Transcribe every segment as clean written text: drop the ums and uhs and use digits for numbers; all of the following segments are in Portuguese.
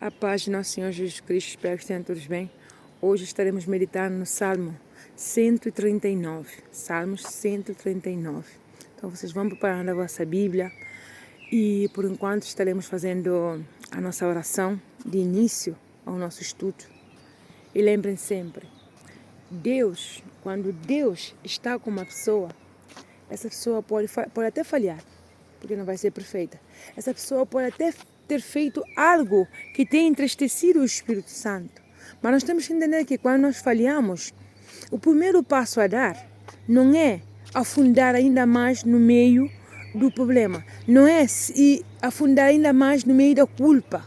A paz de nosso Senhor Jesus Cristo, espero que estejam todos bem. Hoje estaremos meditando no Salmo 139. Salmos 139. Então vocês vão preparando a vossa Bíblia e por enquanto estaremos fazendo a nossa oração de início ao nosso estudo. E lembrem sempre, quando Deus está com uma pessoa, essa pessoa pode até falhar, porque não vai ser perfeita. Essa pessoa pode até ter feito algo que tenha entristecido o Espírito Santo. Mas nós temos que entender que quando nós falhamos, o primeiro passo a dar não é afundar ainda mais no meio do problema. Não é afundar ainda mais no meio da culpa,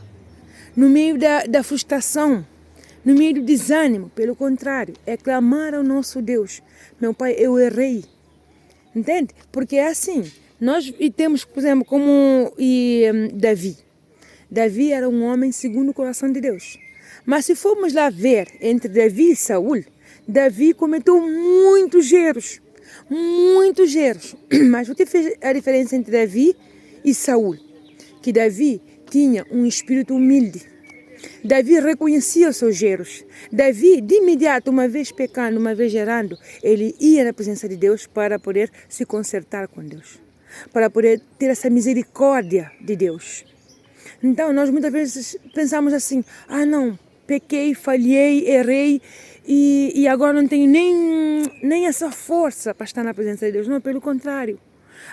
no meio da frustração, no meio do desânimo. Pelo contrário, é clamar ao nosso Deus. Meu Pai, eu errei. Entende? Porque é assim. Nós temos, por exemplo, como Davi. Davi era um homem segundo o coração de Deus. Mas se formos lá ver entre Davi e Saul, Davi cometeu muitos erros. Muitos erros. Mas o que fez a diferença entre Davi e Saul? Que Davi tinha um espírito humilde. Davi reconhecia os seus erros. Davi, de imediato, uma vez pecando, uma vez errando, ele ia na presença de Deus para poder se consertar com Deus. Para poder ter essa misericórdia de Deus. Então, nós muitas vezes pensamos assim, não, pequei, falhei, errei e agora não tenho nem essa força para estar na presença de Deus. Não, pelo contrário,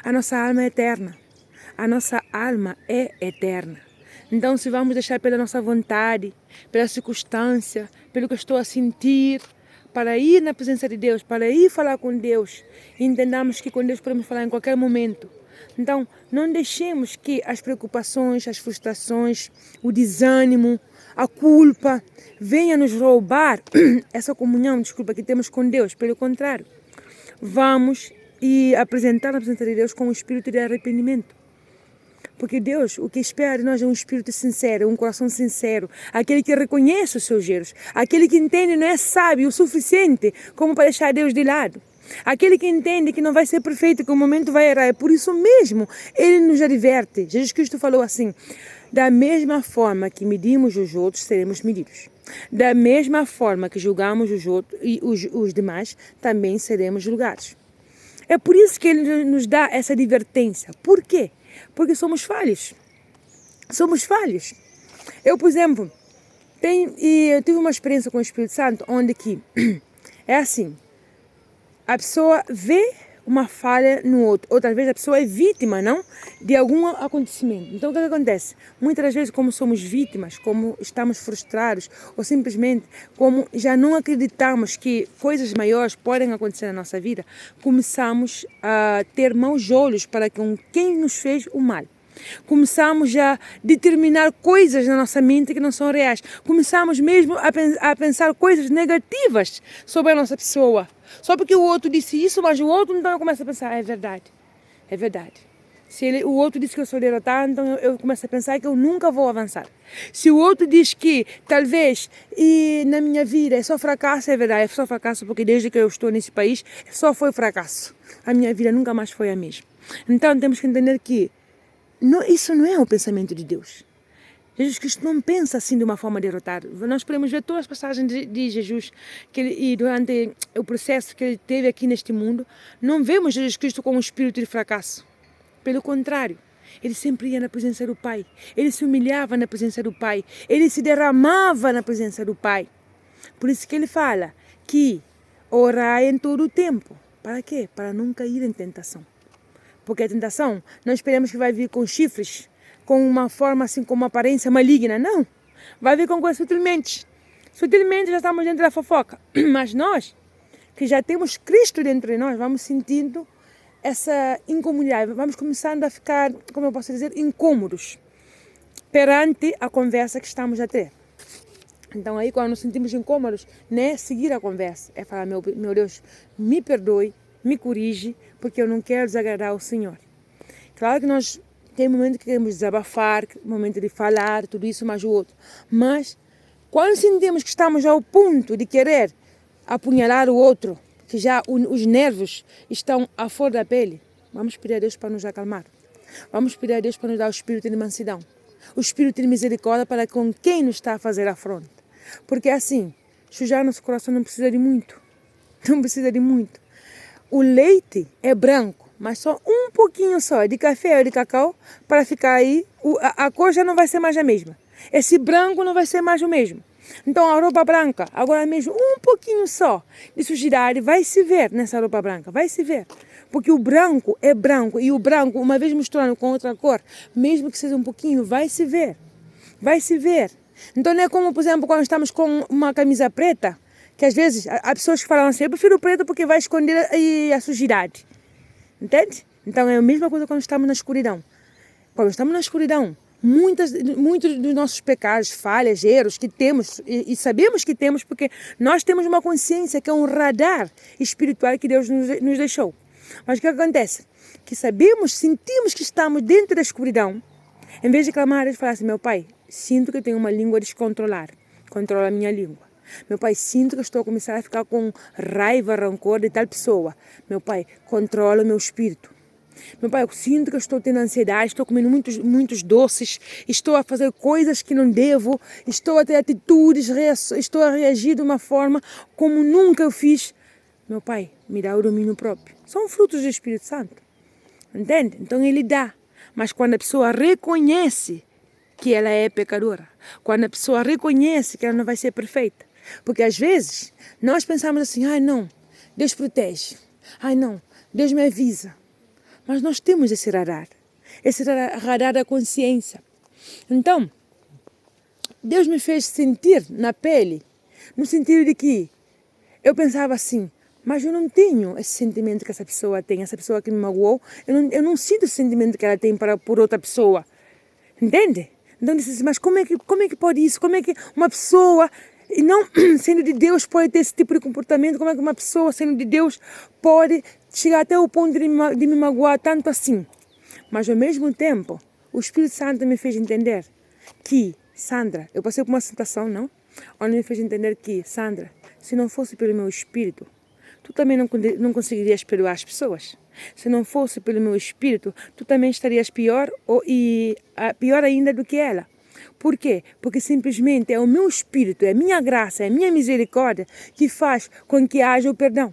a nossa alma é eterna. A nossa alma é eterna. Então, se vamos deixar pela nossa vontade, pela circunstância, pelo que eu estou a sentir, para ir na presença de Deus, para ir falar com Deus, entendamos que com Deus podemos falar em qualquer momento. Então, não deixemos que as preocupações, as frustrações, o desânimo, a culpa venham nos roubar essa comunhão, que temos com Deus. Pelo contrário, vamos apresentar na presença de Deus com um espírito de arrependimento. Porque Deus, o que espera de nós é um espírito sincero, um coração sincero, aquele que reconhece os seus erros, aquele que entende não é sábio o suficiente como para deixar Deus de lado. Aquele que entende que não vai ser perfeito, que o momento vai errar. É por isso mesmo, ele nos adverte. Jesus Cristo falou assim, da mesma forma que medimos os outros, seremos medidos. Da mesma forma que julgamos os outros e os demais, também seremos julgados. É por isso que ele nos dá essa advertência. Por quê? Porque somos falhos. Somos falhos. Eu, por exemplo, eu tive uma experiência com o Espírito Santo, onde que é assim, a pessoa vê uma falha no outro. Outras vezes a pessoa é vítima, não? De algum acontecimento. Então o que acontece? Muitas das vezes, como somos vítimas, como estamos frustrados, ou simplesmente como já não acreditamos que coisas maiores podem acontecer na nossa vida, começamos a ter maus olhos para com quem nos fez o mal. Começamos a determinar coisas na nossa mente que não são reais. Começamos mesmo a pensar coisas negativas sobre a nossa pessoa. Só porque o outro disse isso, mas o outro, então eu começo a pensar, é verdade. É verdade. Se o outro disse que eu sou derrotado, então eu começo a pensar que eu nunca vou avançar. Se o outro diz que talvez na minha vida é só fracasso, é verdade, é só fracasso porque desde que eu estou nesse país só foi fracasso. A minha vida nunca mais foi a mesma. Então temos que entender que isso não é o pensamento de Deus. Jesus Cristo não pensa assim de uma forma derrotada. Nós podemos ver todas as passagens de Jesus e durante o processo que ele teve aqui neste mundo, não vemos Jesus Cristo com um espírito de fracasso. Pelo contrário, ele sempre ia na presença do Pai. Ele se humilhava na presença do Pai. Ele se derramava na presença do Pai. Por isso que ele fala que orai em todo o tempo. Para quê? Para não cair em tentação. Porque a tentação, nós esperamos que vai vir com chifres, com uma forma assim, com uma aparência maligna. Não, vai vir com coisa sutilmente. Sutilmente já estamos dentro da fofoca. Mas nós, que já temos Cristo dentro de nós, vamos sentindo essa incomodidade. Vamos começando a ficar, como eu posso dizer, incômodos perante a conversa que estamos a ter. Então aí quando nos sentimos incômodos, não é seguir a conversa, é falar, meu Deus, me perdoe, me corrige, porque eu não quero desagradar o Senhor. Claro que nós tem momento que queremos desabafar, momento de falar, tudo isso, mais o outro. Mas, quando sentimos que estamos ao ponto de querer apunhalar o outro, que já os nervos estão à flor da pele, vamos pedir a Deus para nos acalmar. Vamos pedir a Deus para nos dar o espírito de mansidão. O Espírito de misericórdia para com quem nos está a fazer afronta. Porque assim, sujar nosso coração não precisa de muito. Não precisa de muito. O leite é branco, mas só um pouquinho só de café ou de cacau para ficar aí. A cor já não vai ser mais a mesma. Esse branco não vai ser mais o mesmo. Então a roupa branca, agora mesmo um pouquinho só de sujidade vai se ver nessa roupa branca, vai se ver. Porque o branco é branco e o branco, uma vez misturando com outra cor, mesmo que seja um pouquinho, vai se ver. Vai se ver. Então não é como, por exemplo, quando estamos com uma camisa preta, que às vezes há pessoas que falam assim, eu prefiro o preto porque vai esconder a sujidade. Entende? Então é a mesma coisa quando estamos na escuridão. Quando estamos na escuridão, muitos dos nossos pecados, falhas, erros que temos, e sabemos que temos porque nós temos uma consciência que é um radar espiritual que Deus nos deixou. Mas o que acontece? Que sabemos, sentimos que estamos dentro da escuridão, em vez de clamar, Deus fala assim, meu pai, sinto que eu tenho uma língua descontrolada, controla a minha língua. Meu pai, sinto que estou a começar a ficar com raiva, rancor de tal pessoa. Meu pai, controla o meu espírito. Meu pai, eu sinto que eu estou tendo ansiedade, estou comendo muitos doces, estou a fazer coisas que não devo, estou a ter atitudes, estou a reagir de uma forma como nunca eu fiz. Meu pai, me dá o domínio próprio. São frutos do Espírito Santo. Entende? Então ele dá. Mas quando a pessoa reconhece que ela é pecadora, quando a pessoa reconhece que ela não vai ser perfeita, porque às vezes nós pensamos assim, ai não, Deus protege, ai não, Deus me avisa. Mas nós temos esse radar da consciência. Então, Deus me fez sentir na pele, no sentido de que eu pensava assim, mas eu não tenho esse sentimento que essa pessoa tem, essa pessoa que me magoou, eu não sinto esse sentimento que ela tem por outra pessoa. Entende? Então, eu disse assim, mas como é que pode isso? Como é que uma pessoa, e não sendo de Deus, pode ter esse tipo de comportamento? Como é que uma pessoa, sendo de Deus, pode chegar até o ponto de me magoar tanto assim? Mas, ao mesmo tempo, o Espírito Santo me fez entender que, Sandra, eu passei por uma situação, não? Onde me fez entender que, Sandra, se não fosse pelo meu Espírito, tu também não conseguirias perdoar as pessoas. Se não fosse pelo meu Espírito, tu também estarias pior ainda do que ela. Por quê? Porque simplesmente é o meu Espírito, é a minha graça, é a minha misericórdia que faz com que haja o perdão.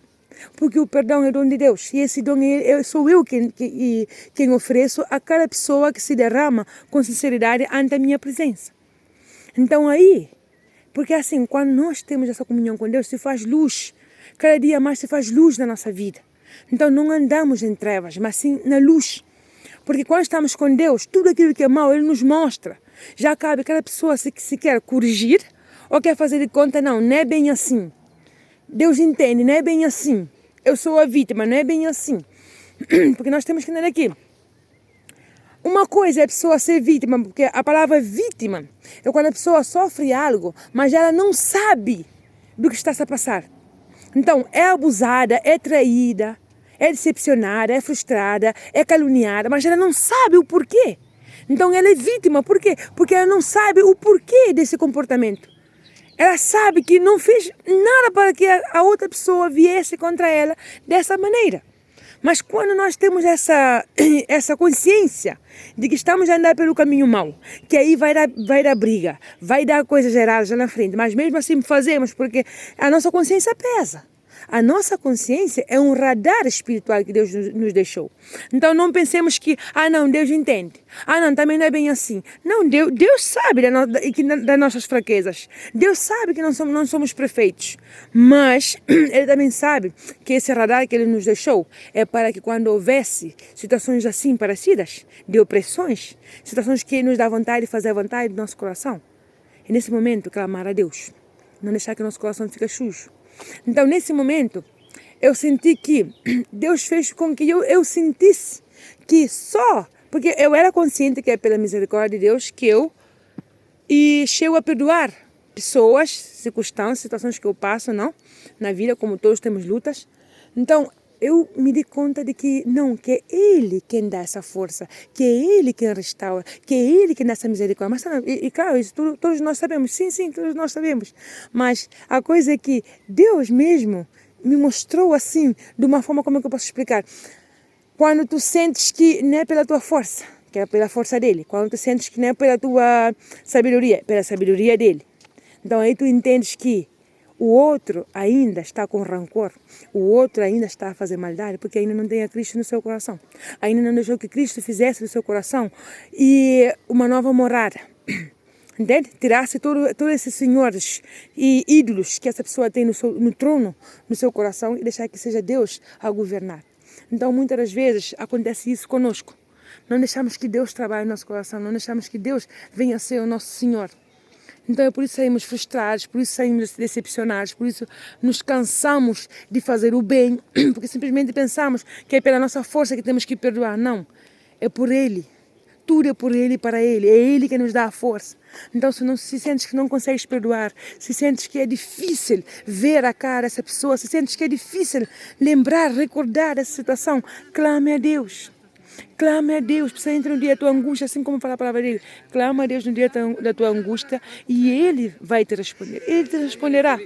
Porque o perdão é dom de Deus. E esse dom sou eu quem ofereço a cada pessoa que se derrama com sinceridade ante a minha presença. Então aí, porque assim, quando nós temos essa comunhão com Deus, se faz luz. Cada dia mais se faz luz na nossa vida. Então não andamos em trevas, mas sim na luz. Porque quando estamos com Deus, tudo aquilo que é mau, Ele nos mostra. Já cabe cada pessoa se quer corrigir ou quer fazer de conta, não é bem assim. Deus entende, não é bem assim. Eu sou a vítima, não é bem assim. Porque nós temos que entender aqui. Uma coisa é a pessoa ser vítima, porque a palavra vítima é quando a pessoa sofre algo, mas ela não sabe do que está a passar. Então, é abusada, é traída, é decepcionada, é frustrada, é caluniada, mas ela não sabe o porquê. Então, ela é vítima. Por quê? Porque ela não sabe o porquê desse comportamento. Ela sabe que não fez nada para que a outra pessoa viesse contra ela dessa maneira. Mas quando nós temos essa consciência de que estamos a andar pelo caminho mau, que aí vai dar briga, vai dar coisas erradas lá na frente, mas mesmo assim fazemos porque a nossa consciência pesa. A nossa consciência é um radar espiritual que Deus nos deixou. Então não pensemos que, não, Deus entende. Não, também não é bem assim. Não, Deus sabe das nossas fraquezas. Deus sabe que não somos perfeitos. Mas Ele também sabe que esse radar que Ele nos deixou é para que quando houvesse situações assim parecidas, de opressões, situações que nos dá vontade de fazer a vontade do nosso coração, e nesse momento clamar a Deus. Não deixar que o nosso coração fique sujo. Então, nesse momento, eu senti que Deus fez com que eu sentisse que porque eu era consciente que é pela misericórdia de Deus que eu chego a perdoar pessoas, circunstâncias, situações que eu passo, não? Na vida, como todos temos lutas. Então, eu me dei conta de que que é Ele quem dá essa força, que é Ele quem restaura, que é Ele quem dá essa misericórdia. Mas, claro, isso todos nós sabemos, sim, todos nós sabemos. Mas a coisa é que Deus mesmo me mostrou assim, de uma forma, como é que eu posso explicar? Quando tu sentes que não é pela tua força, que é pela força dele. Quando tu sentes que não é pela tua sabedoria, é pela sabedoria dele. Então aí tu entendes que o outro ainda está com rancor, o outro ainda está a fazer maldade, porque ainda não tem a Cristo no seu coração. Ainda não deixou que Cristo fizesse no seu coração e uma nova morada. Entende? Tirasse todos esses senhores e ídolos que essa pessoa tem no trono, no seu coração, e deixar que seja Deus a governar. Então, muitas das vezes, acontece isso conosco. Não deixamos que Deus trabalhe no nosso coração, não deixamos que Deus venha a ser o nosso Senhor. Então é por isso que saímos frustrados, por isso saímos decepcionados, por isso nos cansamos de fazer o bem, porque simplesmente pensamos que é pela nossa força que temos que perdoar. Não, é por Ele. Tudo é por Ele e para Ele. É Ele que nos dá a força. Então se sentes que não consegues perdoar, se sentes que é difícil ver a cara dessa pessoa, se sentes que é difícil lembrar, recordar essa situação, clame a Deus. Clame a Deus, principalmente no dia da tua angústia, assim como fala a palavra dele. Clama a Deus no dia da tua angústia e Ele vai te responder. Ele te responderá.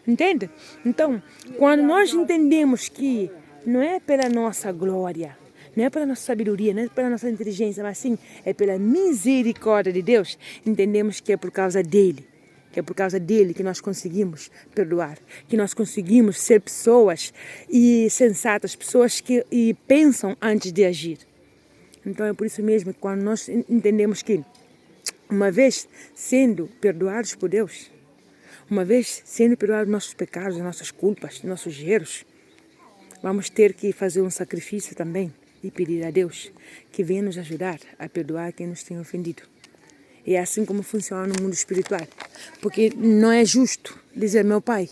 Entende? Então, quando nós entendemos que não é pela nossa glória, não é pela nossa sabedoria, não é pela nossa inteligência, mas sim é pela misericórdia de Deus, entendemos que é por causa dele. Que é por causa dele que nós conseguimos perdoar, que nós conseguimos ser pessoas sensatas, pessoas que pensam antes de agir. Então é por isso mesmo que quando nós entendemos que, uma vez sendo perdoados por Deus, uma vez sendo perdoados nossos pecados, nossas culpas, nossos erros, vamos ter que fazer um sacrifício também e pedir a Deus que venha nos ajudar a perdoar quem nos tem ofendido. E é assim como funciona no mundo espiritual. Porque não é justo dizer meu pai.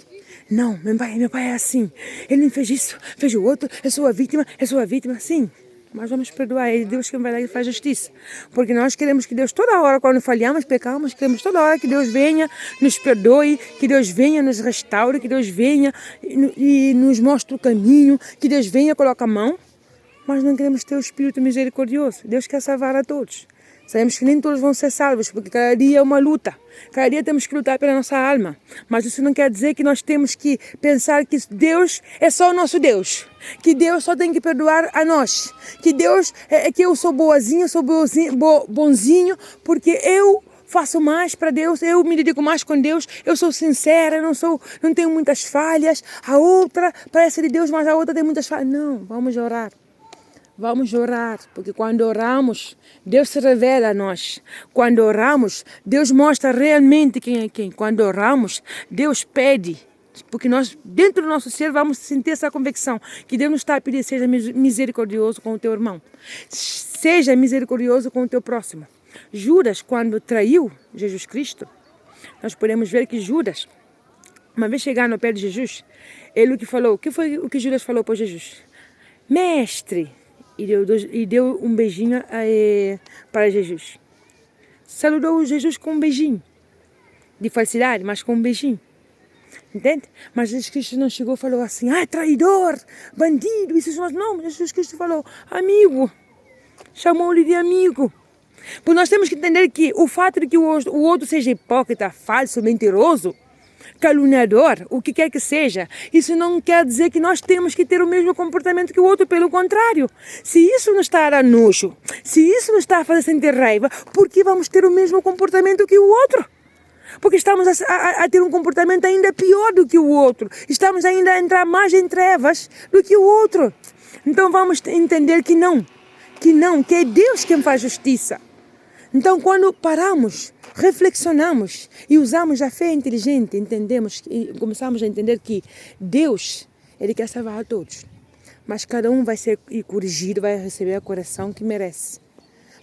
Não, meu pai é assim. Ele me fez isso, fez o outro, eu sou a vítima. Sim, mas vamos perdoar. É Deus quem vai lá e faz justiça. Porque nós queremos que Deus, toda hora, quando falhamos, pecamos, queremos toda hora que Deus venha, nos perdoe, que Deus venha, nos restaure, que Deus venha e nos mostre o caminho, que Deus venha, coloque a mão. Mas não queremos ter o Espírito misericordioso. Deus quer salvar a todos. Sabemos que nem todos vão ser salvos, porque cada dia é uma luta. Cada dia temos que lutar pela nossa alma. Mas isso não quer dizer que nós temos que pensar que Deus é só o nosso Deus. Que Deus só tem que perdoar a nós. Que Deus é que eu sou boazinho, sou bonzinho, porque eu faço mais para Deus, eu me dedico mais com Deus, eu sou sincera, não tenho muitas falhas. A outra parece de Deus, mas a outra tem muitas falhas. Não, vamos orar. Vamos orar, porque quando oramos, Deus se revela a nós. Quando oramos, Deus mostra realmente quem é quem. Quando oramos, Deus pede, porque nós, dentro do nosso ser, vamos sentir essa convicção, que Deus nos está a pedir, seja misericordioso com o teu irmão. Seja misericordioso com o teu próximo. Judas, quando traiu Jesus Cristo, nós podemos ver que Judas, uma vez chegando ao pé de Jesus, ele o que falou, o que foi o que Judas falou para Jesus? Mestre! E deu um beijinho para Jesus. Saludou Jesus com um beijinho. De falsidade, mas com um beijinho. Entende? Mas Jesus Cristo não chegou e falou assim, traidor, bandido, isso não. Jesus Cristo falou, amigo. Chamou-lhe de amigo. Porque nós temos que entender que o fato de que o outro seja hipócrita, falso, mentiroso, caluniador, o que quer que seja, isso não quer dizer que nós temos que ter o mesmo comportamento que o outro, pelo contrário. Se isso nos está a dar nojo, se isso nos está a fazer sentir raiva, por que vamos ter o mesmo comportamento que o outro? Porque estamos a ter um comportamento ainda pior do que o outro. Estamos ainda a entrar mais em trevas do que o outro. Então vamos entender que é Deus quem faz justiça. Então, quando paramos, reflexionamos e usamos a fé inteligente, entendemos e começamos a entender que Deus, Ele quer salvar a todos. Mas cada um vai ser corrigido, vai receber a correção que merece.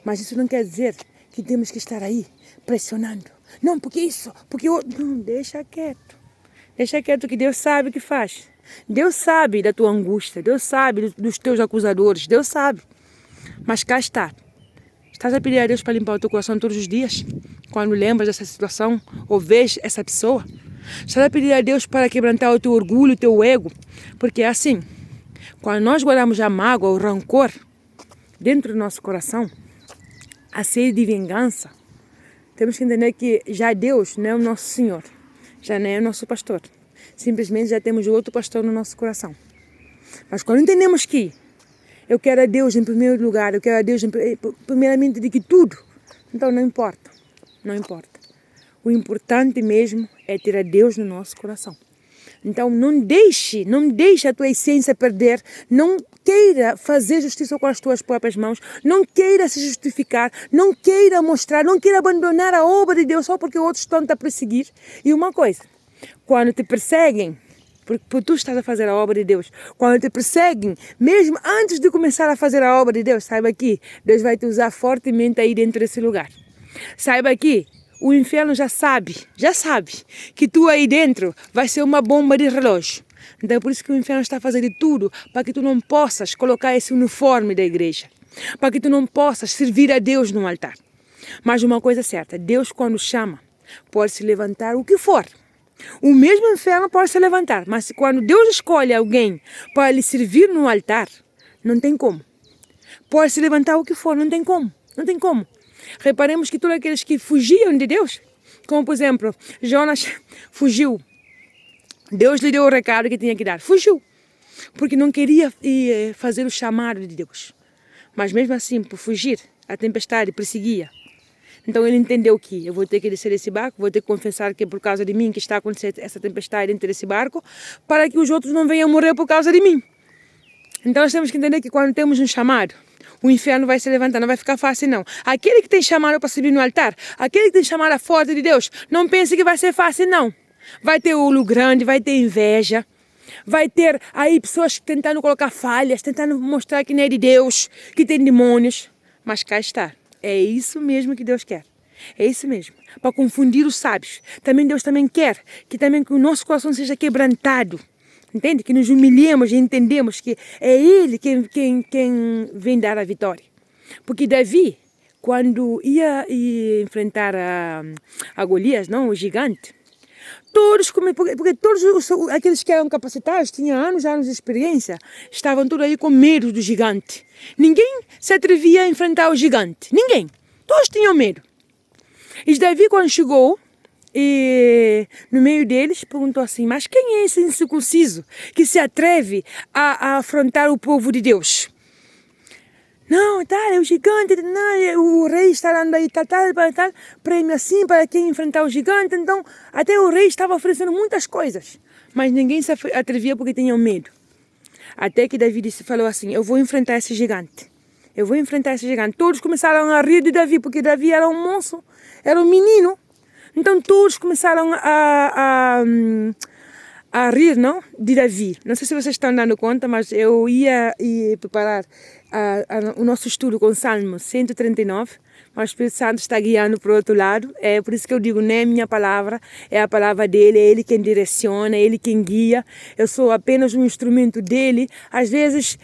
Mas isso não quer dizer que temos que estar aí pressionando. Não, porque isso, porque outro. Não, deixa quieto. Deixa quieto que Deus sabe o que faz. Deus sabe da tua angústia, Deus sabe dos teus acusadores, Deus sabe. Mas cá está. Estás a pedir a Deus para limpar o teu coração todos os dias? Quando lembras dessa situação ou vês essa pessoa? Estás a pedir a Deus para quebrantar o teu orgulho, o teu ego? Porque é assim, quando nós guardamos a mágoa, o rancor dentro do nosso coração, a sede de vingança, temos que entender que já Deus não é o nosso Senhor, já não é o nosso pastor. Simplesmente já temos outro pastor no nosso coração. Mas quando entendemos que Eu quero a Deus em primeiro lugar, eu quero a Deus primeiramente de que tudo. Então não importa, não importa. O importante mesmo é ter a Deus no nosso coração. Então não deixe a tua essência perder, não queira fazer justiça com as tuas próprias mãos, não queira se justificar, não queira mostrar, não queira abandonar a obra de Deus só porque outros estão a perseguir. E uma coisa, quando te perseguem, porque tu estás a fazer a obra de Deus, quando te perseguem, mesmo antes de começar a fazer a obra de Deus, saiba que Deus vai te usar fortemente aí dentro desse lugar. Saiba que o inferno já sabe que tu aí dentro vai ser uma bomba de relógio. Então é por isso que o inferno está fazendo de tudo para que tu não possas colocar esse uniforme da igreja, para que tu não possas servir a Deus no altar. Mas uma coisa é certa, Deus quando chama pode se levantar o que for. O mesmo inferno pode se levantar, mas quando Deus escolhe alguém para lhe servir no altar, não tem como. Pode se levantar o que for, não tem como, não tem como. Reparemos que todos aqueles que fugiam de Deus, como por exemplo, Jonas fugiu. Deus lhe deu o recado que tinha que dar. Fugiu, porque não queria fazer o chamado de Deus. Mas mesmo assim, por fugir, a tempestade perseguia. Então ele entendeu que eu vou ter que descer desse barco, vou ter que confessar que é por causa de mim que está acontecendo essa tempestade dentro desse barco, para que os outros não venham morrer por causa de mim. Então nós temos que entender que quando temos um chamado, o inferno vai se levantar, não vai ficar fácil não. Aquele que tem chamado para subir no altar, aquele que tem chamado a força de Deus, não pense que vai ser fácil não. Vai ter olho grande, vai ter inveja, vai ter aí pessoas tentando colocar falhas, tentando mostrar que não é de Deus, que tem demônios. Mas cá está, é isso mesmo que Deus quer. É isso mesmo, para confundir os sábios. Também Deus também quer que o nosso coração seja quebrantado. Entende? Que nos humilhemos e entendemos que é Ele quem vem dar a vitória. Porque Davi, quando ia enfrentar a Golias, não, o gigante, porque todos aqueles que eram capacitados, tinham anos de experiência, estavam todos aí com medo do gigante. Ninguém se atrevia a enfrentar o gigante. Ninguém. Todos tinham medo. E Davi, quando chegou, e no meio deles perguntou assim, mas quem é esse incircunciso que se atreve a afrontar o povo de Deus? Não, é o gigante, não, o rei está dando aí tal, prêmio assim para quem enfrentar o gigante. Então, até o rei estava oferecendo muitas coisas, mas ninguém se atrevia porque tinham medo. Até que Davi falou assim, eu vou enfrentar esse gigante. Eu vou enfrentar esse gigante. Todos começaram a rir de Davi, porque Davi era um moço, era um menino. Então todos começaram a rir, não? De Davi. Não sei se vocês estão dando conta, mas eu ia preparar o nosso estudo com Salmo 139, mas o Espírito Santo está guiando para o outro lado. É por isso que eu digo, não é minha palavra, é a palavra dele, é ele quem direciona, é ele quem guia. Eu sou apenas um instrumento dele. Às vezes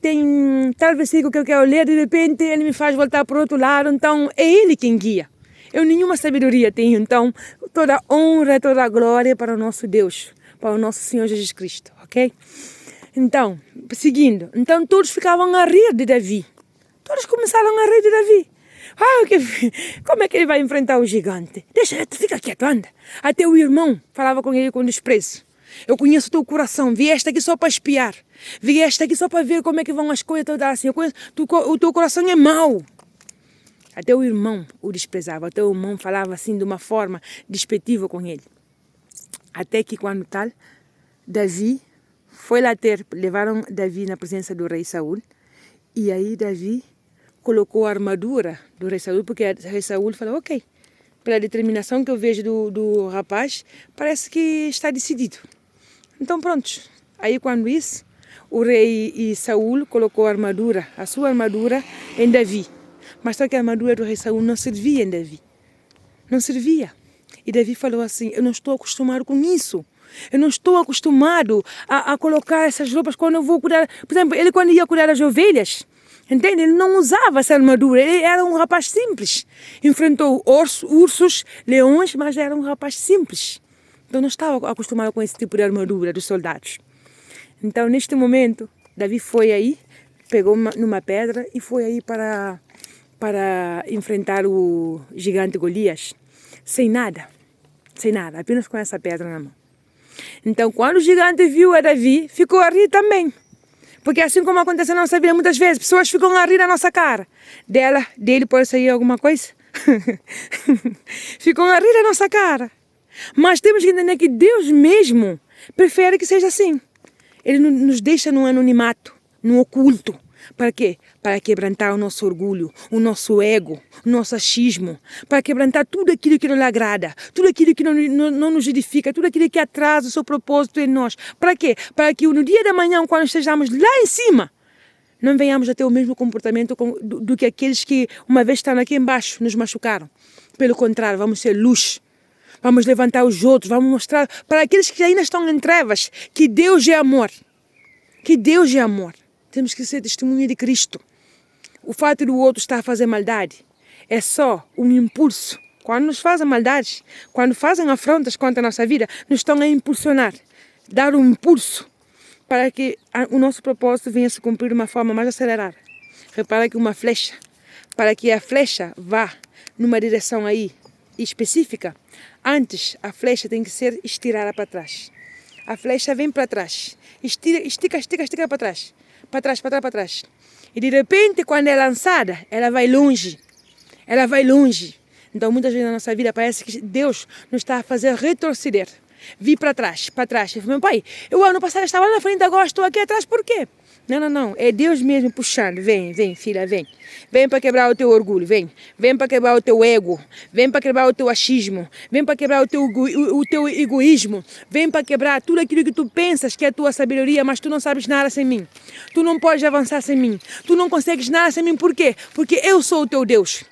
tem tal versículo que eu quero ler, de repente ele me faz voltar para o outro lado, então é ele quem guia. Eu nenhuma sabedoria tenho, então toda honra, toda glória para o nosso Deus, para o nosso Senhor Jesus Cristo, ok? Então, seguindo, então todos ficavam a rir de Davi, todos começaram a rir de Davi. Como é que ele vai enfrentar o gigante? Deixa, fica quieto, anda. Até o irmão falava com ele com desprezo. Eu conheço o teu coração, vieste aqui só para espiar, vieste aqui só para ver como é que vão as coisas, todas assim. O teu coração é mau. Até o irmão o desprezava, até o irmão falava assim de uma forma despectiva com ele. Até que quando tal, Davi foi lá levaram Davi na presença do rei Saul, e aí Davi colocou a armadura do rei Saul, porque o rei Saul falou, ok, pela determinação que eu vejo do rapaz, parece que está decidido. Então pronto, aí quando isso, o rei Saul colocou a sua armadura em Davi. Mas só que a armadura do rei Saul não servia em Davi. Não servia. E Davi falou assim, eu não estou acostumado com isso. Eu não estou acostumado a colocar essas roupas quando eu vou cuidar. Por exemplo, ele quando ia cuidar das ovelhas, entende? Ele não usava essa armadura. Ele era um rapaz simples. Enfrentou ursos, leões, mas era um rapaz simples. Então não estava acostumado com esse tipo de armadura dos soldados. Então neste momento, Davi foi aí, pegou numa pedra e foi aí para enfrentar o gigante Golias, sem nada, apenas com essa pedra na mão. Então, quando o gigante viu a Davi, ficou a rir também. Porque assim como acontece na nossa vida, muitas vezes, pessoas ficam a rir na nossa cara. Dele pode sair alguma coisa. Ficam a rir na nossa cara. Mas temos que entender que Deus mesmo prefere que seja assim. Ele nos deixa no anonimato, no oculto. Para quê? Para quebrantar o nosso orgulho, o nosso ego, o nosso achismo. Para quebrantar tudo aquilo que não lhe agrada, tudo aquilo que não nos edifica, tudo aquilo que atrasa o seu propósito em nós. Para quê? Para que no dia da manhã, quando estejamos lá em cima, não venhamos a ter o mesmo comportamento do que aqueles que uma vez estavam aqui embaixo, nos machucaram. Pelo contrário, vamos ser luz. Vamos levantar os outros, vamos mostrar para aqueles que ainda estão em trevas que Deus é amor. Que Deus é amor. Temos que ser testemunha de Cristo. O fato do outro estar a fazer maldade é só um impulso. Quando nos fazem maldades, quando fazem afrontas contra a nossa vida, nos estão a impulsionar, dar um impulso para que o nosso propósito venha se cumprir de uma forma mais acelerada. Repara que uma flecha, para que a flecha vá numa direção aí específica, antes a flecha tem que ser estirada para trás. A flecha vem para trás, estica para trás. Para trás. E de repente, quando é lançada, ela vai longe. Então, muitas vezes na nossa vida parece que Deus nos está a fazer retroceder. Vir para trás. Eu falei, meu pai, eu ano passado estava lá na frente, agora estou aqui atrás, por quê? Não. É Deus mesmo puxando. Vem, filha, vem. Vem para quebrar o teu orgulho, vem. Vem para quebrar o teu ego. Vem para quebrar o teu achismo. Vem para quebrar o teu egoísmo. Vem para quebrar tudo aquilo que tu pensas que é a tua sabedoria, mas tu não sabes nada sem mim. Tu não podes avançar sem mim. Tu não consegues nada sem mim. Por quê? Porque eu sou o teu Deus.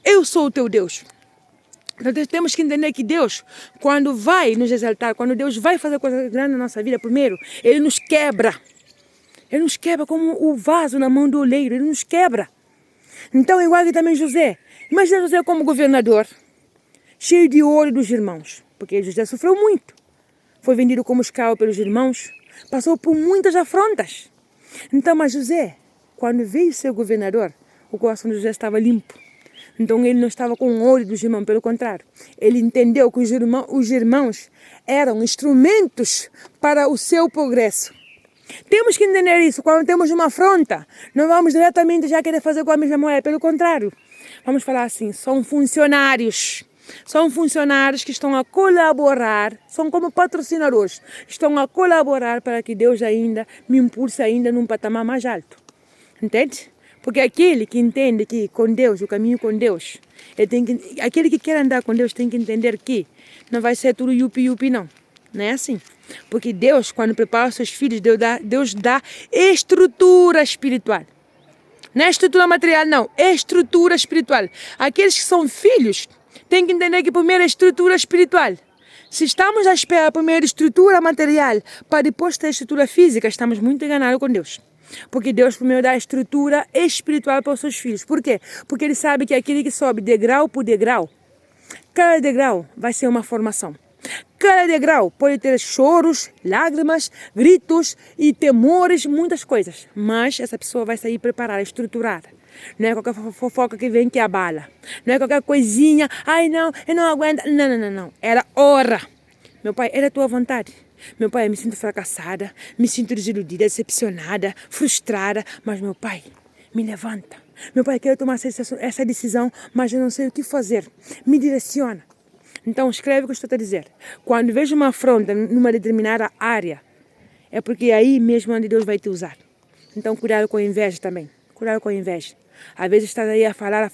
Eu sou o teu Deus. Então temos que entender que Deus, quando vai nos exaltar, quando Deus vai fazer coisa grande na nossa vida, primeiro, Ele nos quebra. Ele nos quebra como o vaso na mão do oleiro. Ele nos quebra. Então, igual que também José. Imagina José como governador, cheio de ouro dos irmãos. Porque José sofreu muito. Foi vendido como escravo pelos irmãos. Passou por muitas afrontas. Então, mas José, quando veio ser governador, o coração de José estava limpo. Então, ele não estava com o ouro dos irmãos. Pelo contrário, ele entendeu que os irmãos eram instrumentos para o seu progresso. Temos que entender isso. Quando temos uma afronta, não vamos diretamente já querer fazer com a mesma moeda. Pelo contrário, vamos falar assim, são funcionários. São funcionários que estão a colaborar, são como patrocinadores. Estão a colaborar para que Deus ainda me impulse ainda num patamar mais alto. Entende? Porque aquele que entende que com Deus, o caminho com Deus, aquele que quer andar com Deus tem que entender que não vai ser tudo yupi-yupi, não. Não é assim. Porque Deus, quando prepara os seus filhos, Deus dá estrutura espiritual. Não é estrutura material, não. É estrutura espiritual. Aqueles que são filhos têm que entender que primeiro é estrutura espiritual. Se estamos à espera primeiro de estrutura material para depois ter estrutura física, estamos muito enganados com Deus. Porque Deus primeiro dá estrutura espiritual para os seus filhos. Por quê? Porque Ele sabe que aquele que sobe degrau por degrau, cada degrau vai ser uma formação. Cada degrau pode ter choros, lágrimas, gritos e temores, muitas coisas. Mas essa pessoa vai sair preparada, estruturada. Não é qualquer fofoca que vem que abala. Não é qualquer coisinha, ai não, eu não aguento. Não. Ela ora. Meu pai, era a tua vontade. Meu pai, eu me sinto fracassada, me sinto desiludida, decepcionada, frustrada. Mas meu pai, me levanta. Meu pai, quero tomar essa decisão, mas eu não sei o que fazer. Me direciona. Então, escreve o que eu estou a dizer. Quando vejo uma afronta numa determinada área, é porque é aí mesmo onde Deus vai te usar. Então, cuidado com a inveja também. Cuidado com a inveja. Às vezes estás aí a falar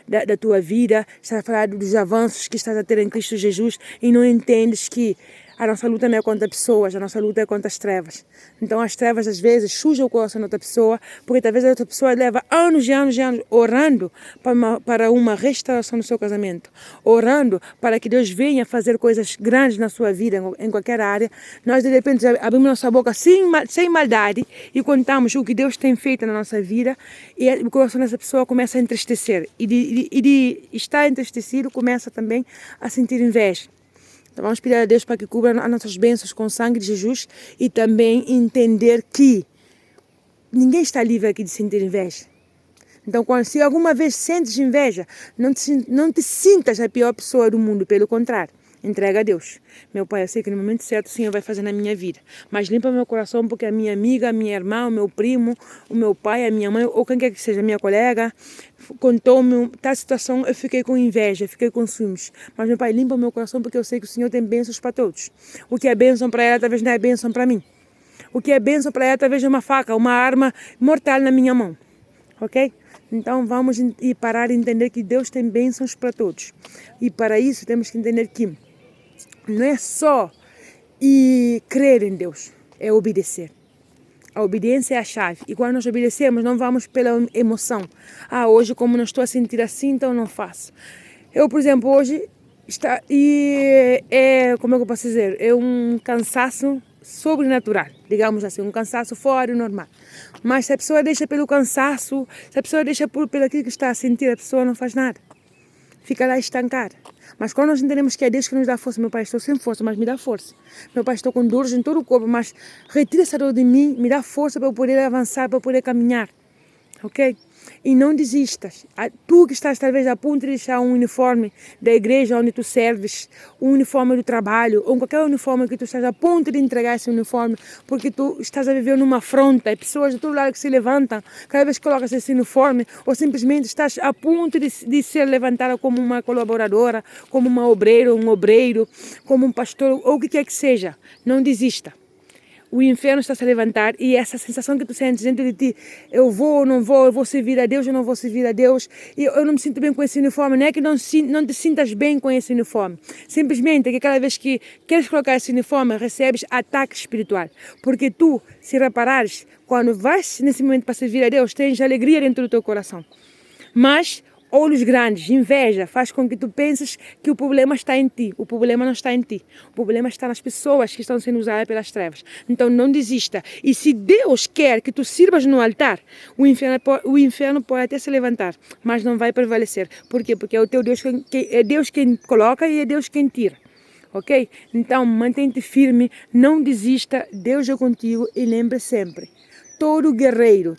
da tua vida, estás a falar dos avanços que estás a ter em Cristo Jesus e não entendes que a nossa luta não é contra pessoas, a nossa luta é contra as trevas. Então as trevas às vezes sujam o coração da outra pessoa, porque talvez a outra pessoa leva anos e anos orando para uma restauração do seu casamento, orando para que Deus venha fazer coisas grandes na sua vida, em qualquer área. Nós de repente abrimos nossa boca sem maldade e contamos o que Deus tem feito na nossa vida e o coração dessa pessoa começa a entristecer. E de estar entristecido começa também a sentir inveja. Então vamos pedir a Deus para que cubra as nossas bênçãos com o sangue de Jesus e também entender que ninguém está livre aqui de sentir inveja. Então, se alguma vez sentes inveja, não te sintas a pior pessoa do mundo, pelo contrário. Entrega a Deus. Meu Pai, eu sei que no momento certo o Senhor vai fazer na minha vida. Mas limpa meu coração porque a minha amiga, a minha irmã, o meu primo, o meu pai, a minha mãe, ou quem quer que seja, a minha colega, contou-me tal situação, eu fiquei com inveja, fiquei com ciúmes. Mas, meu Pai, limpa meu coração porque eu sei que o Senhor tem bênçãos para todos. O que é bênção para ela, talvez não é bênção para mim. O que é bênção para ela, talvez é uma faca, uma arma mortal na minha mão. Ok? Então vamos parar de entender que Deus tem bênçãos para todos. E para isso temos que entender que não é só crer em Deus, é obedecer. A obediência é a chave. E quando nós obedecemos, não vamos pela emoção. Hoje como não estou a sentir assim, então não faço. Eu, por exemplo, hoje como é que eu posso dizer? É um cansaço sobrenatural, digamos assim, um cansaço fora do normal. Mas se a pessoa deixa pelo cansaço, se a pessoa deixa pelo aquilo que está a sentir, a pessoa não faz nada. Fica lá estancada. Mas quando nós entendemos que é Deus que nos dá força, meu Pai, estou sem força, mas me dá força. Meu Pai, estou com dores em todo o corpo, mas retira essa dor de mim, me dá força para eu poder avançar, para eu poder caminhar. Ok? E não desistas. Tu que estás talvez a ponto de deixar um uniforme da igreja onde tu serves, um uniforme do trabalho, ou qualquer uniforme que tu estás a ponto de entregar esse uniforme, porque tu estás a viver numa afronta, e pessoas de todo lado que se levantam, cada vez que colocas esse uniforme, ou simplesmente estás a ponto de ser levantada como uma colaboradora, como uma obreira, um obreiro, como um pastor, ou o que quer que seja. Não desista. O inferno está a se levantar e essa sensação que tu sentes dentro de ti, eu vou ou não vou, eu vou servir a Deus ou não vou servir a Deus, e eu não me sinto bem com esse uniforme, não é que não te sintas bem com esse uniforme, simplesmente é que cada vez que queres colocar esse uniforme, recebes ataque espiritual, porque tu, se reparares, quando vais nesse momento para servir a Deus, tens alegria dentro do teu coração, mas olhos grandes, inveja, faz com que tu penses que o problema está em ti. O problema não está em ti. O problema está nas pessoas que estão sendo usadas pelas trevas. Então não desista. E se Deus quer que tu sirvas no altar, o inferno pode até se levantar, mas não vai prevalecer. Por quê? Porque é o teu Deus é Deus quem coloca e é Deus quem tira. Ok? Então mantém-te firme, não desista, Deus é contigo e lembre sempre. Todo guerreiro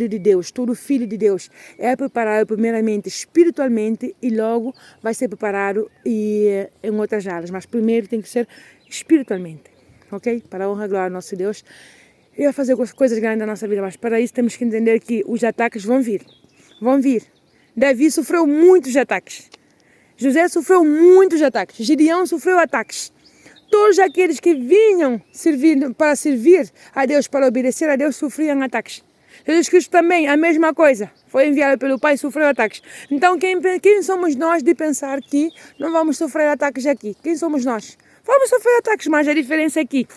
de Deus, todo filho de Deus é preparado primeiramente espiritualmente e logo vai ser preparado em outras áreas. Mas primeiro tem que ser espiritualmente, ok? Para a honra e glória do nosso Deus. Ele vai fazer coisas grandes na nossa vida, mas para isso temos que entender que os ataques vão vir. Vão vir. Davi sofreu muitos ataques. José sofreu muitos ataques. Gideão sofreu ataques. Todos aqueles que vinham para servir a Deus, para obedecer a Deus, sofriam ataques. Jesus Cristo também, a mesma coisa. Foi enviado pelo Pai e sofreu ataques. Então, quem somos nós de pensar que não vamos sofrer ataques aqui? Quem somos nós? Vamos sofrer ataques, mas a diferença é que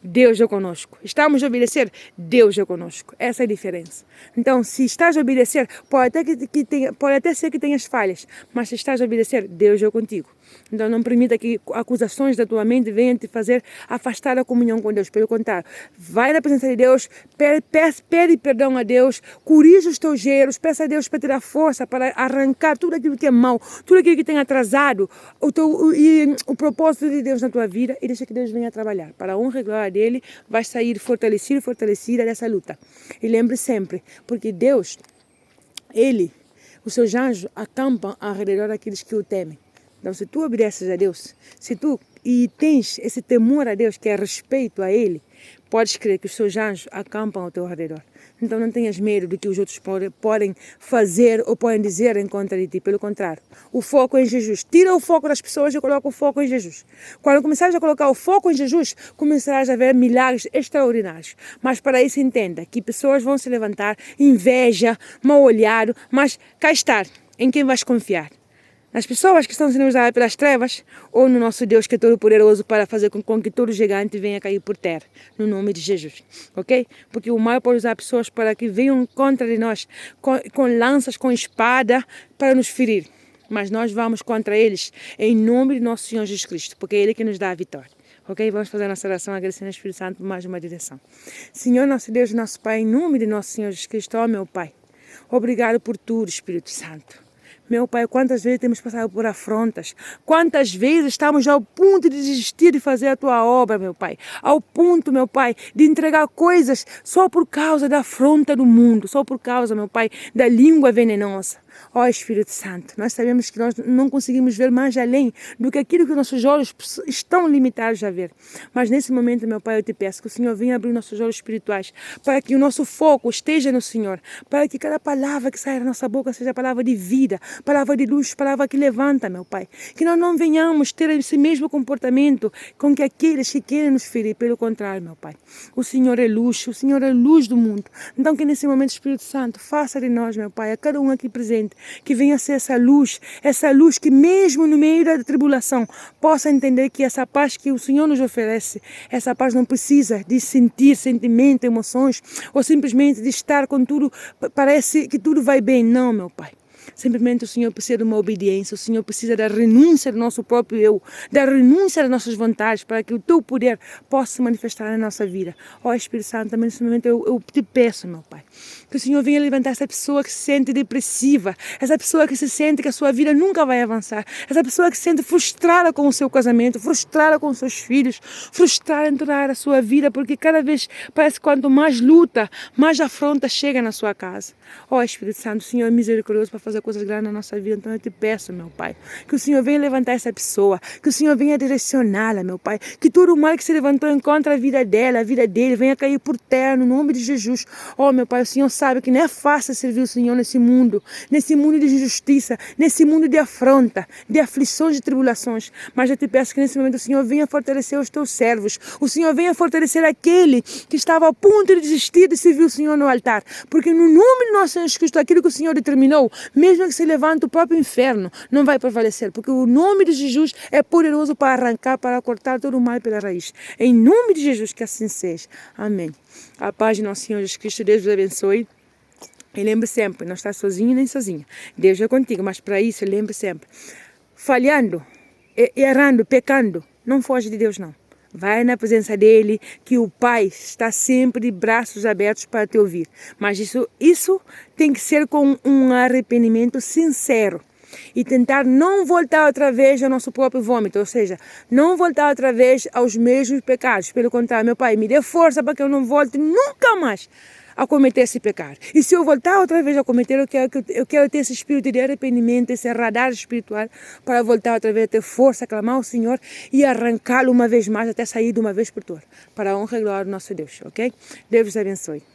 Deus é conosco. Estamos a obedecer, Deus é conosco. Essa é a diferença. Então, se estás a obedecer, pode até ser que tenhas falhas, mas se estás a obedecer, Deus é contigo. Então, não permita que acusações da tua mente venham te fazer afastar da comunhão com Deus. Pelo contrário, vai na presença de Deus, pede perdão a Deus, corrija os teus erros, peça a Deus para te dar força, para arrancar tudo aquilo que é mau, tudo aquilo que tem atrasado o propósito de Deus na tua vida e deixa que Deus venha trabalhar. Para a honra e glória dele, vai sair fortalecida dessa luta. E lembre sempre, porque Deus, os seus anjos acampam ao redor daqueles que o temem. Então, se tu obedeces a Deus, se tu tens esse temor a Deus, que é respeito a Ele, podes crer que os seus anjos acampam ao teu redor. Então, não tenhas medo do que os outros podem fazer ou podem dizer em contra de ti. Pelo contrário, o foco é em Jesus. Tira o foco das pessoas e coloca o foco em Jesus. Quando começares a colocar o foco em Jesus, começarás a ver milagres extraordinários. Mas para isso entenda que pessoas vão se levantar, inveja, mal olhado, mas cá está, em quem vais confiar. Nas pessoas que estão sendo usadas pelas trevas ou no nosso Deus que é todo poderoso para fazer com que todo gigante venha cair por terra, no nome de Jesus, ok? Porque o mal pode usar pessoas para que venham contra de nós com lanças, com espada para nos ferir, mas nós vamos contra eles em nome de nosso Senhor Jesus Cristo, porque é Ele que nos dá a vitória. Ok? Vamos fazer a nossa oração agradecendo ao Espírito Santo por mais uma direção. Senhor, nosso Deus, nosso Pai, em nome de nosso Senhor Jesus Cristo, ó meu Pai, obrigado por tudo, Espírito Santo. Meu Pai, quantas vezes temos passado por afrontas, quantas vezes estamos ao ponto de desistir de fazer a Tua obra, meu Pai, ao ponto, meu Pai, de entregar coisas só por causa da afronta do mundo, só por causa, meu Pai, da língua venenosa. Ó Espírito Santo, nós sabemos que nós não conseguimos ver mais além do que aquilo que nossos olhos estão limitados a ver. Mas nesse momento, meu Pai, eu te peço que o Senhor venha abrir nossos olhos espirituais, para que o nosso foco esteja no Senhor, para que cada palavra que saia da nossa boca seja palavra de vida, palavra de luz, palavra que levanta, meu Pai. Que nós não venhamos ter esse mesmo comportamento com que aqueles que querem nos ferir, pelo contrário, meu Pai. O Senhor é luz, o Senhor é luz do mundo. Então que nesse momento, Espírito Santo, faça de nós, meu Pai, a cada um aqui presente, que venha ser essa luz que mesmo no meio da tribulação, possa entender que essa paz que o Senhor nos oferece, essa paz não precisa de sentir sentimento, emoções, ou simplesmente de estar com tudo, parece que tudo vai bem. Não, meu Pai. Simplesmente o Senhor precisa de uma obediência, o Senhor precisa da renúncia do nosso próprio eu, da renúncia das nossas vontades, para que o teu poder possa se manifestar na nossa vida. Ó Espírito Santo, também nesse momento eu te peço, meu Pai, que o Senhor venha levantar essa pessoa que se sente depressiva, essa pessoa que se sente que a sua vida nunca vai avançar, essa pessoa que se sente frustrada com o seu casamento, frustrada com os seus filhos, frustrada em toda a área da sua vida, porque cada vez parece que quanto mais luta, mais afronta chega na sua casa. Ó Espírito Santo, o Senhor é misericordioso para fazer coisas grandes na nossa vida, então eu te peço, meu Pai, que o Senhor venha levantar essa pessoa, que o Senhor venha direcioná-la, meu Pai, que todo o mal que se levantou contra a vida dela, a vida dele, venha cair por terra, no nome de Jesus. Ó meu Pai, o Senhor sabe que não é fácil servir o Senhor nesse mundo de injustiça, nesse mundo de afronta, de aflições e tribulações, mas eu te peço que nesse momento o Senhor venha fortalecer os teus servos, o Senhor venha fortalecer aquele que estava a ponto de desistir de servir o Senhor no altar, porque no nome de nosso Senhor Jesus Cristo, aquilo que o Senhor determinou, mesmo que se levante o próprio inferno, não vai prevalecer, porque o nome de Jesus é poderoso para arrancar, para cortar todo o mal pela raiz. Em nome de Jesus, que assim seja. Amém. A paz de nosso Senhor Jesus Cristo, Deus vos abençoe. E lembre sempre, não está sozinho nem sozinha. Deus é contigo, mas para isso, lembre sempre, falhando, errando, pecando, não foge de Deus não. Vai na presença dele, que o Pai está sempre de braços abertos para te ouvir. Mas isso tem que ser com um arrependimento sincero. E tentar não voltar outra vez ao nosso próprio vômito, ou seja, não voltar outra vez aos mesmos pecados. Pelo contrário, meu Pai, me dê força para que eu não volte nunca mais a cometer esse pecado. E se eu voltar outra vez a cometer, eu quero ter esse espírito de arrependimento, esse radar espiritual, para voltar outra vez a ter força, clamar ao Senhor e arrancá-lo uma vez mais, até sair de uma vez por todas, para a honra e glória do nosso Deus, ok? Deus vos abençoe.